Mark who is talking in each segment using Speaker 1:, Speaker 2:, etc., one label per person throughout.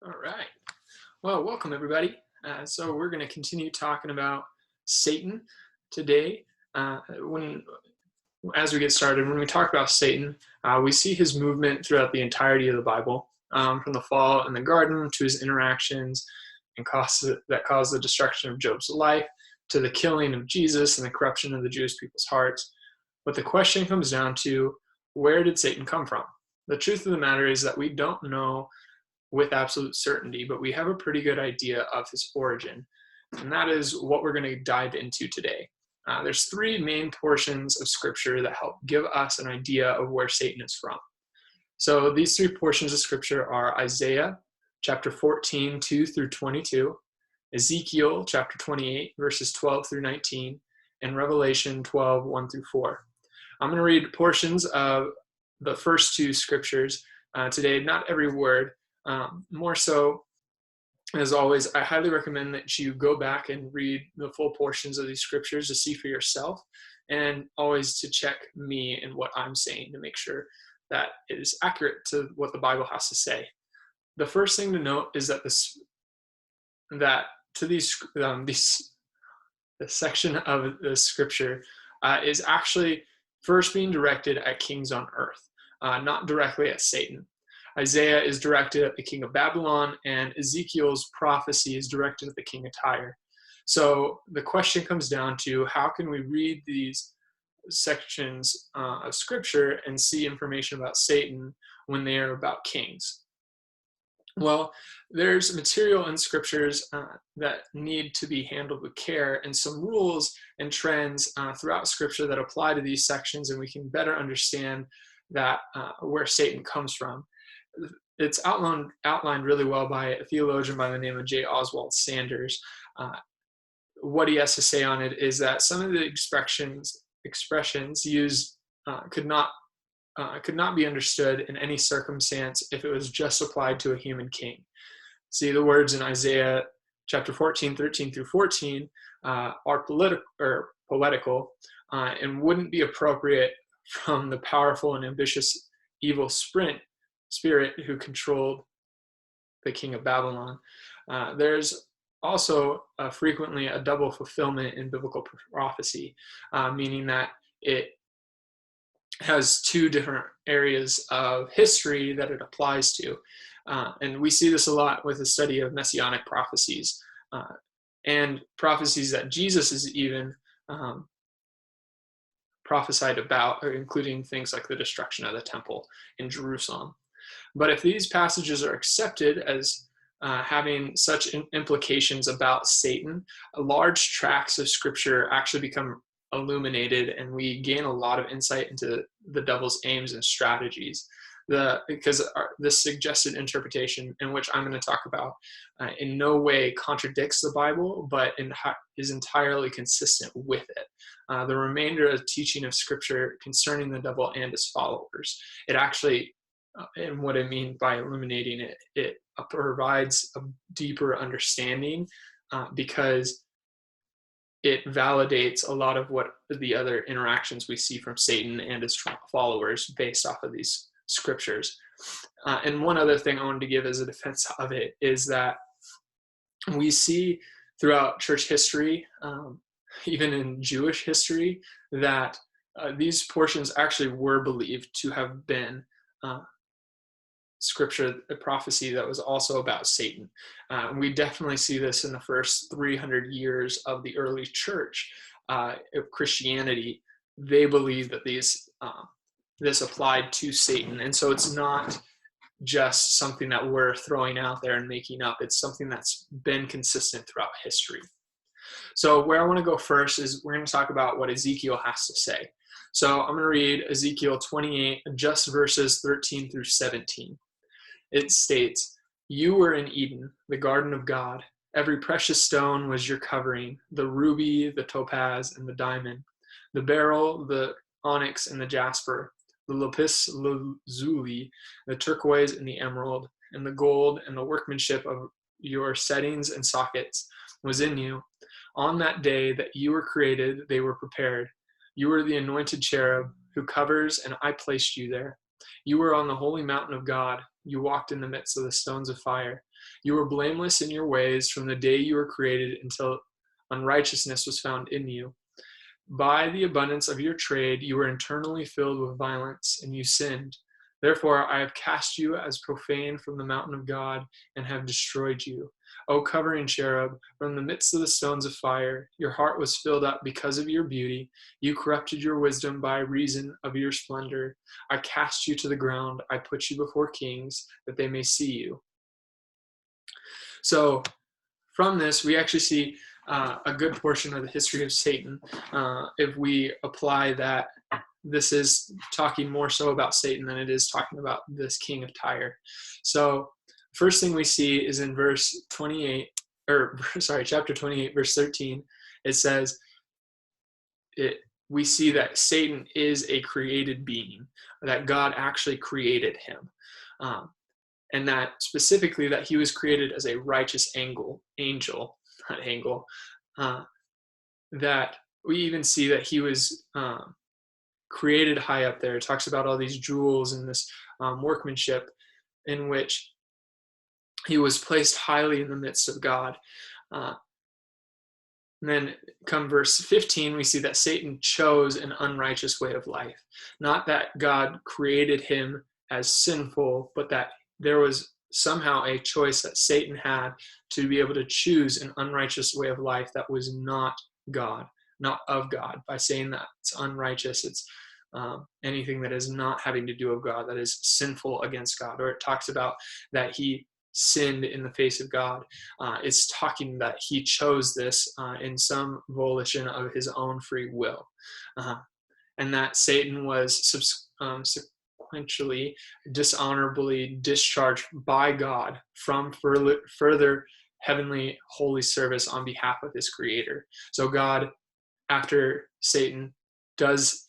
Speaker 1: All right. Well, welcome everybody. So we're going to continue talking about Satan today. When, as we get started, when we talk about Satan, we see his movement throughout the entirety of the Bible, from the fall in the garden to his interactions that caused the destruction of Job's life, to the killing of Jesus and the corruption of the Jewish people's hearts. But the question comes down to, where did Satan come from? The truth of the matter is that we don't know with absolute certainty, but we have a pretty good idea of his origin. And that is what we're going to dive into today. There's three main portions of scripture that help give us an idea of where Satan is from. So these three portions of scripture are Isaiah chapter 14, 2 through 22, Ezekiel chapter 28, verses 12 through 19, and Revelation 12, 1 through 4. I'm going to read portions of the first two scriptures today, not every word. More so, as always, I highly recommend that you go back and read the full portions of these scriptures to see for yourself, and always to check me and what I'm saying to make sure that it is accurate to what the Bible has to say. The first thing to note is that the section of the scripture is actually first being directed at kings on earth, not directly at Satan. Isaiah is directed at the king of Babylon, and Ezekiel's prophecy is directed at the king of Tyre. So the question comes down to, how can we read these sections of scripture and see information about Satan when they are about kings? Well, there's material in scriptures that need to be handled with care, and some rules and trends throughout scripture that apply to these sections, and we can better understand that where Satan comes from. It's outlined really well by a theologian by the name of J. Oswald Sanders. What he has to say on it is that some of the expressions used could not be understood in any circumstance if it was just applied to a human king. See, the words in Isaiah chapter 14, 13 through 14 are poetical and wouldn't be appropriate from the powerful and ambitious evil spirit who controlled the king of Babylon. There's also frequently a double fulfillment in biblical prophecy, meaning that it has two different areas of history that it applies to. And we see this a lot with the study of messianic prophecies and prophecies that Jesus is even prophesied about, including things like the destruction of the temple in Jerusalem. But if these passages are accepted as having such implications about Satan, large tracts of scripture actually become illuminated, and we gain a lot of insight into the devil's aims and strategies. Because this suggested interpretation, in which I'm going to talk about, in no way contradicts the Bible, but is entirely consistent with it. The remainder of teaching of scripture concerning the devil and his followers, it actually, and what I mean by illuminating it, it provides a deeper understanding because it validates a lot of what the other interactions we see from Satan and his followers based off of these scriptures. And one other thing I wanted to give as a defense of it is that we see throughout church history, even in Jewish history, that these portions actually were believed to have been scripture, a prophecy that was also about Satan. We definitely see this in the first 300 years of the early church of Christianity. They believe that this applied to Satan, and so it's not just something that we're throwing out there and making up. It's something that's been consistent throughout history. So where I want to go first is we're going to talk about what Ezekiel has to say. So I'm going to read Ezekiel 28, just verses 13 through 17. It states, "You were in Eden, the garden of God. Every precious stone was your covering, the ruby, the topaz, and the diamond, the beryl, the onyx, and the jasper, the lapis lazuli, the turquoise, and the emerald, and the gold, and the workmanship of your settings and sockets was in you. On that day that you were created, they were prepared. You were the anointed cherub who covers, and I placed you there. You were on the holy mountain of God. You walked in the midst of the stones of fire. You were blameless in your ways from the day you were created until unrighteousness was found in you. By the abundance of your trade, you were internally filled with violence, and you sinned. Therefore, I have cast you as profane from the mountain of God and have destroyed you. O covering cherub, from the midst of the stones of fire, your heart was filled up because of your beauty. You corrupted your wisdom by reason of your splendor. I cast you to the ground. I put you before kings, that they may see you. So, from this, we actually see a good portion of the history of Satan. If we apply that, this is talking more so about Satan than it is talking about this king of Tyre. So, first thing we see is in chapter 28, verse 13. It says, we see that Satan is a created being, that God actually created him. And that specifically that he was created as a righteous angel, that we even see that he was created high up there. It talks about all these jewels and this workmanship in which he was placed highly in the midst of God. And then come verse 15, we see that Satan chose an unrighteous way of life. Not that God created him as sinful, but that there was somehow a choice that Satan had to be able to choose an unrighteous way of life that was not God, not of God. By saying that it's unrighteous, it's anything that is not having to do with God, that is sinful against God. Or it talks about that he sinned in the face of God. It's talking that he chose this in some volition of his own free will. And that Satan was subsequently dishonorably discharged by God from further heavenly holy service on behalf of his creator. So God, after Satan does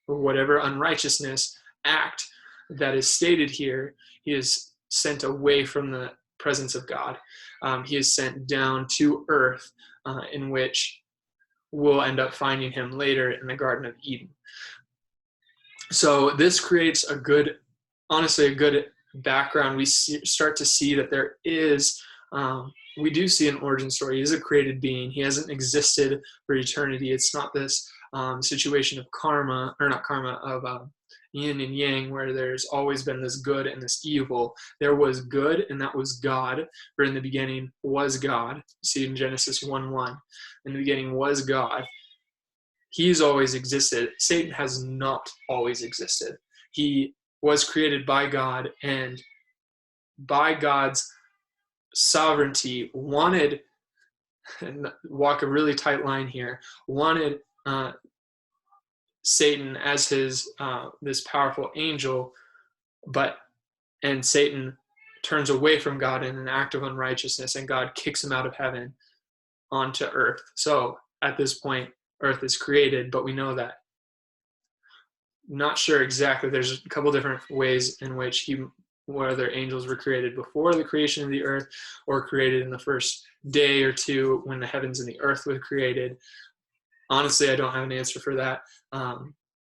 Speaker 1: whatever unrighteousness act that is stated here, he is sent away from the presence of God. He is sent down to earth, in which we'll end up finding him later in the Garden of Eden. So this creates a good background. We start to see that there is, we do see an origin story. He is a created being. He hasn't existed for eternity. It's not this situation of of yin and yang, where there's always been this good and this evil. There was good, and that was God. For in the beginning was God. See in Genesis 1:1. In the beginning was God. He's always existed. Satan has not always existed. He was created by God, and by God's sovereignty wanted, and walk a really tight line here, wanted Satan as his this powerful angel, and Satan turns away from God in an act of unrighteousness, and God kicks him out of heaven onto earth. So at this point, earth is created, but we know that. Not sure exactly. There's a couple different ways in which whether angels were created before the creation of the earth or created in the first day or two when the heavens and the earth were created. Honestly, I don't have an answer for that.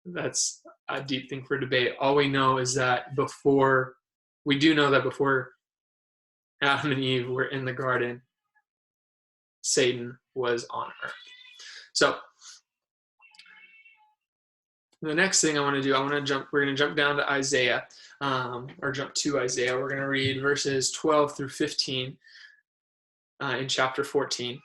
Speaker 1: That's a deep thing for debate. All we know is that before Adam and Eve were in the garden, Satan was on earth. So the next thing I want to do, we're going to jump down to Isaiah, or jump to Isaiah. We're going to read verses 12 through 15 in chapter 14.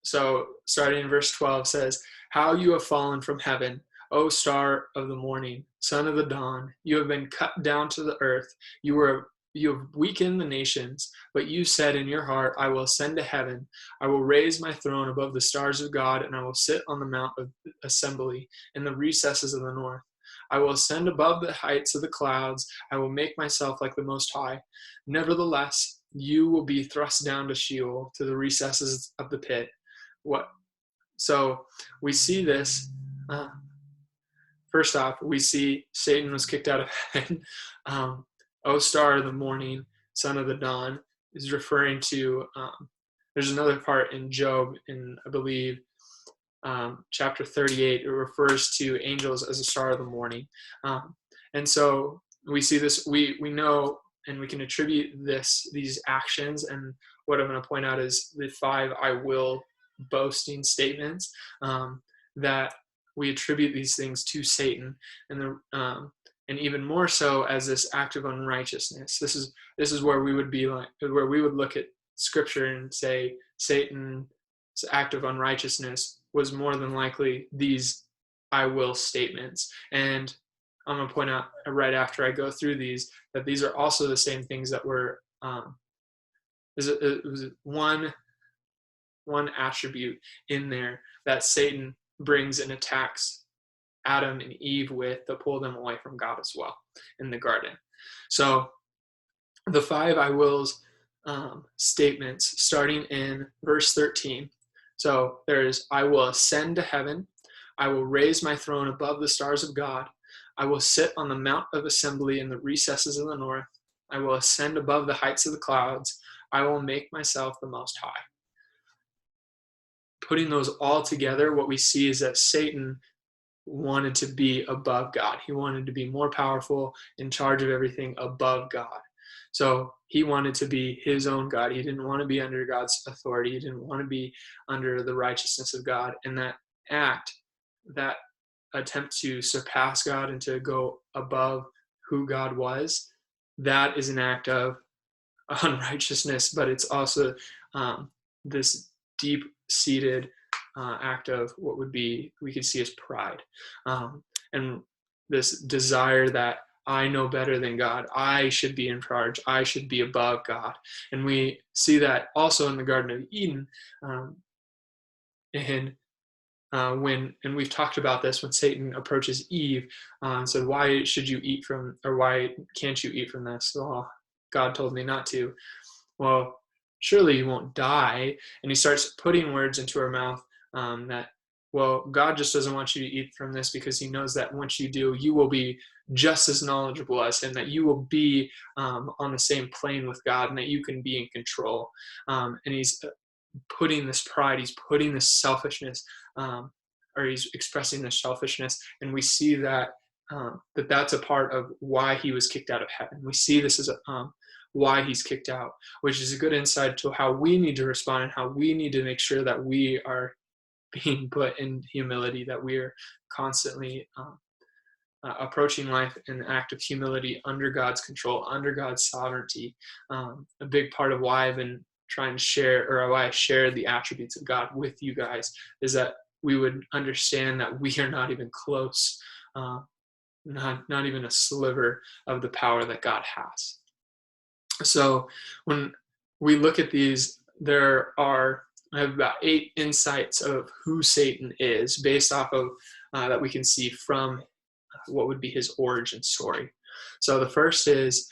Speaker 1: So starting in verse 12 says, "How you have fallen from heaven, O star of the morning, son of the dawn. You have been cut down to the earth. You have weakened the nations, but you said in your heart, I will ascend to heaven. I will raise my throne above the stars of God, and I will sit on the mount of assembly in the recesses of the north. I will ascend above the heights of the clouds. I will make myself like the Most High. Nevertheless, you will be thrust down to Sheol, to the recesses of the pit." So we see this. First off, we see Satan was kicked out of heaven. O star of the morning, son of the dawn, is referring to, there's another part in Job, in I believe chapter 38, it refers to angels as a star of the morning. And so we see this, we know and we can attribute these actions, and what I'm going to point out is the 5 I will boasting statements, that we attribute these things to Satan, and even more so as this act of unrighteousness. This is where we would be like, where we would look at Scripture and say Satan's act of unrighteousness was more than likely these I will statements. And I'm going to point out right after I go through these that these are also the same things that were it was one attribute in there that Satan brings and attacks Adam and Eve with to pull them away from God as well in the garden. So the 5 I wills statements starting in verse 13. So there's, I will ascend to heaven. I will raise my throne above the stars of God. I will sit on the mount of assembly in the recesses of the north. I will ascend above the heights of the clouds. I will make myself the most high. Putting those all together, what we see is that Satan wanted to be above God. He wanted to be more powerful, in charge of everything, above God. So he wanted to be his own God. He didn't want to be under God's authority. He didn't want to be under the righteousness of God. And that attempt to surpass God and to go above who God was, that is an act of unrighteousness, but it's also this deep-seated act of what would be, we could see as pride, and this desire that I know better than God. I should be in charge. I should be above God. And we see that also in the Garden of Eden. And we've talked about this when Satan approaches Eve and said, why should you eat from, or why can't you eat from this? Well, God told me not to. Well, surely you won't die. And he starts putting words into her mouth that, well, God just doesn't want you to eat from this because he knows that once you do, you will be just as knowledgeable as him, that you will be on the same plane with God, and that you can be in control. And he's putting this pride, he's putting this selfishness, or he's expressing this selfishness, and we see that that's a part of why he was kicked out of heaven. We see this as why he's kicked out, which is a good insight to how we need to respond and how we need to make sure that we are being put in humility, that we are constantly approaching life in an act of humility under God's control, under God's sovereignty. A big part of why I've been trying to share, or why I share the attributes of God with you guys, is that we would understand that we are not even close, not even a sliver of the power that God has. So when we look at these, I have about 8 insights of who Satan is based off of that we can see from what would be his origin story. So the first is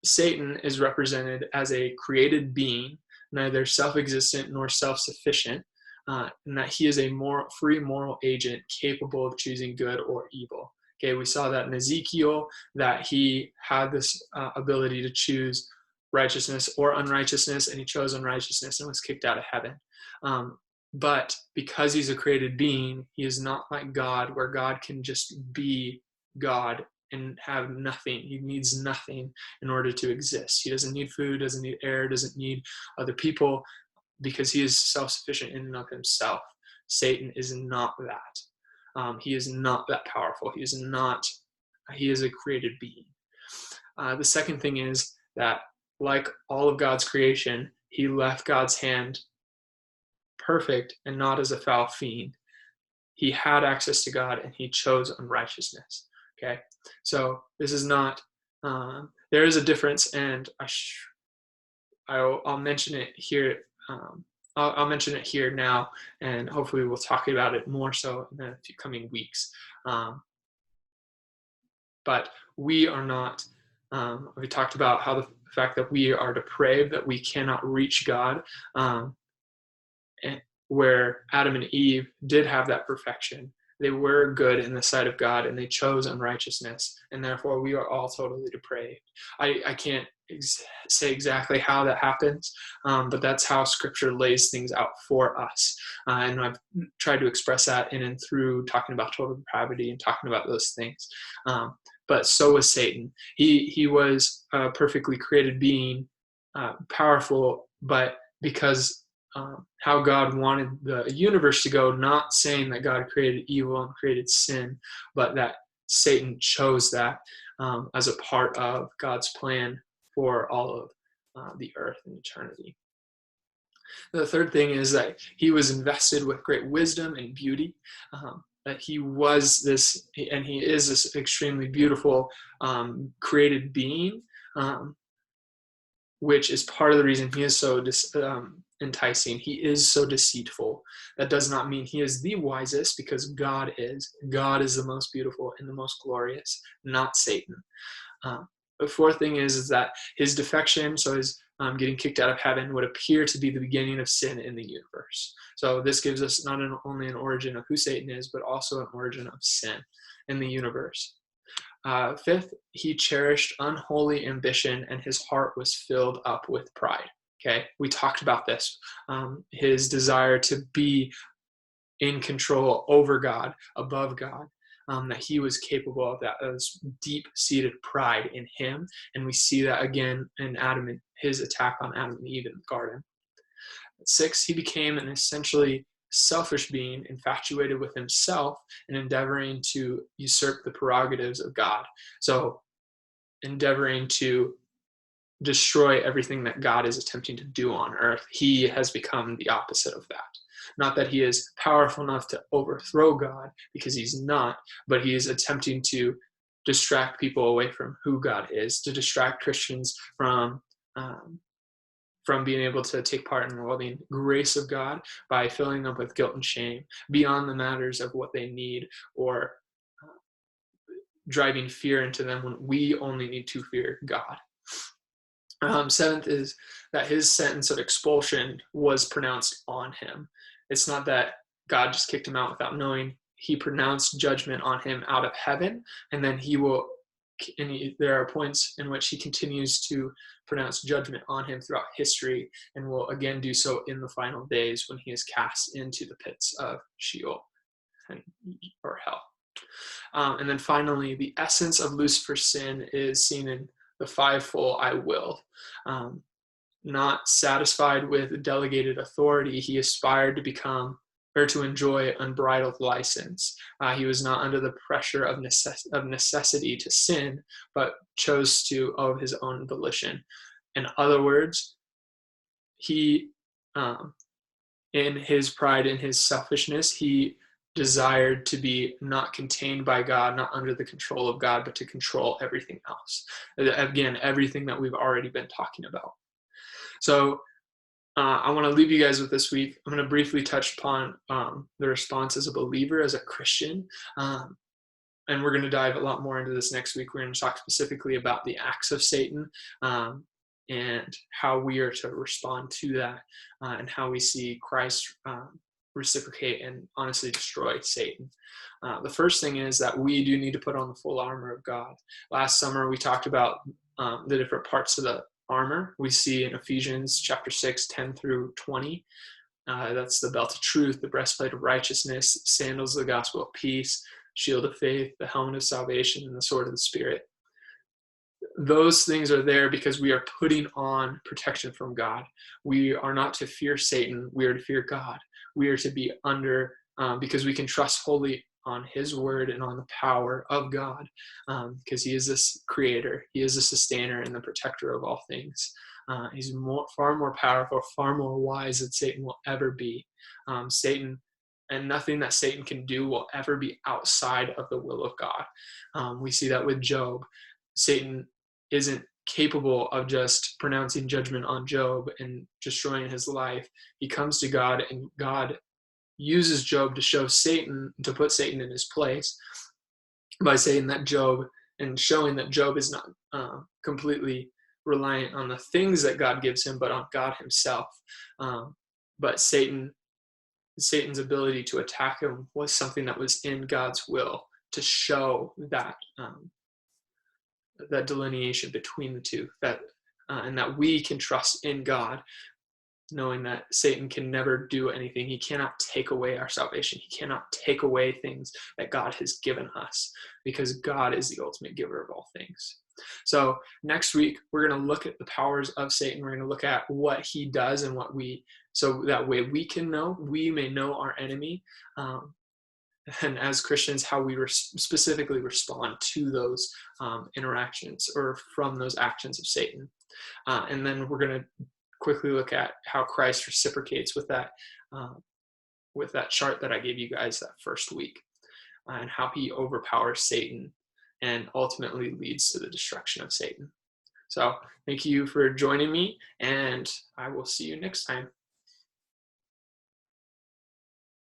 Speaker 1: Satan is represented as a created being, neither self-existent nor self-sufficient, and that he is a free moral agent capable of choosing good or evil. Okay, we saw that in Ezekiel, that he had this ability to choose righteousness or unrighteousness, and he chose unrighteousness and was kicked out of heaven. But because he's a created being, he is not like God, where God can just be God and have nothing. He needs nothing in order to exist. He doesn't need food, doesn't need air, doesn't need other people, because he is self-sufficient in and of himself. Satan is not that. He is not that powerful. He is a created being. The second thing is that, like all of God's creation, he left God's hand perfect and not as a foul fiend. He had access to God and he chose unrighteousness. Okay, so this is not, there is a difference, and I'll mention it here. I'll mention it here now, and hopefully we'll talk about it more so in the coming weeks. But we are not, we talked about how the fact that we are depraved, that we cannot reach God, and where Adam and Eve did have that perfection. They were good in the sight of God, and they chose unrighteousness, and therefore we are all totally depraved. I can't say exactly how that happens, but that's how Scripture lays things out for us. And I've tried to express that in and through talking about total depravity and talking about those things. but so was Satan. He was a perfectly created being, powerful, but because how God wanted the universe to go, not saying that God created evil and created sin, but that Satan chose that as a part of God's plan for all of the earth and eternity. The third thing is that he was invested with great wisdom and beauty. That he was this, and he is this extremely beautiful created being, which is part of the reason he is so enticing. He is so deceitful. That does not mean he is the wisest, because God is. God is the most beautiful and the most glorious, not Satan. The fourth thing is that his defection, so his getting kicked out of heaven, would appear to be the beginning of sin in the universe. So this gives us not only an origin of who Satan is, but also an origin of sin in the universe. Fifth, he cherished unholy ambition, and his heart was filled up with pride. Okay, we talked about this. His desire to be in control over God, above God. That he was capable of that. This deep-seated pride in him, and we see that again in Adam and his attack on Adam and Eve in the garden. 6, he became an essentially selfish being, infatuated with himself and endeavoring to usurp the prerogatives of God. So endeavoring to destroy everything that God is attempting to do on earth. He has become the opposite of that. Not that he is powerful enough to overthrow God, because he's not, but he is attempting to distract people away from who God is, to distract Christians from being able to take part in the loving grace of God by filling them with guilt and shame beyond the matters of what they need, or driving fear into them when we only need to fear God. 7th is that his sentence of expulsion was pronounced on him. It's not that God just kicked him out without knowing. He pronounced judgment on him out of heaven, and then there are points in which he continues to pronounce judgment on him throughout history, and will again do so in the final days when he is cast into the pits of Sheol or hell. And then finally, the essence of Lucifer's sin is seen in the fivefold I will. Not satisfied with delegated authority, he aspired to become, or to enjoy, unbridled license. He was not under the pressure of necessity to sin, but chose to of his own volition. In other words, he, in his pride and his selfishness, he desired to be not contained by God, not under the control of God, but to control everything else. Again, everything that we've already been talking about. So I want to leave you guys with this week. I'm going to briefly touch upon the response as a believer, as a Christian. And we're going to dive a lot more into this next week. We're going to talk specifically about the acts of Satan and how we are to respond to that, and how we see Christ reciprocate and honestly destroy Satan. The first thing is that we do need to put on the full armor of God. Last summer, we talked about the different parts of the armor. We see in Ephesians chapter 6, 10 through 20. That's the belt of truth, the breastplate of righteousness, sandals of the gospel of peace, shield of faith, the helmet of salvation, and the sword of the Spirit. Those things are there because we are putting on protection from God. We are not to fear Satan. We are to fear God. We are to be under, because we can trust wholly on his word and on the power of God, because he is this creator. He is the sustainer and the protector of all things. He's far more powerful, far more wise than Satan will ever be. Satan, and nothing that Satan can do will ever be outside of the will of God. We see that with Job. Satan isn't capable of just pronouncing judgment on Job and destroying his life. He comes to God, and God uses Job to show Satan, to put Satan in his place by saying that Job, and showing that Job is not completely reliant on the things that God gives him, but on God himself. But Satan's ability to attack him was something that was in God's will, to show that that delineation between the two, that and that we can trust in God knowing that Satan can never do anything. He cannot take away our salvation. He cannot take away things that God has given us, because God is the ultimate giver of all things. So next week, we're going to look at the powers of Satan. We're going to look at what he does and so that way we may know our enemy. And as Christians, how we specifically respond to those interactions or from those actions of Satan. And then we're going to quickly look at how Christ reciprocates with that chart that I gave you guys that first week, and how he overpowers Satan and ultimately leads to the destruction of Satan. So thank you for joining me, and I will see you next time.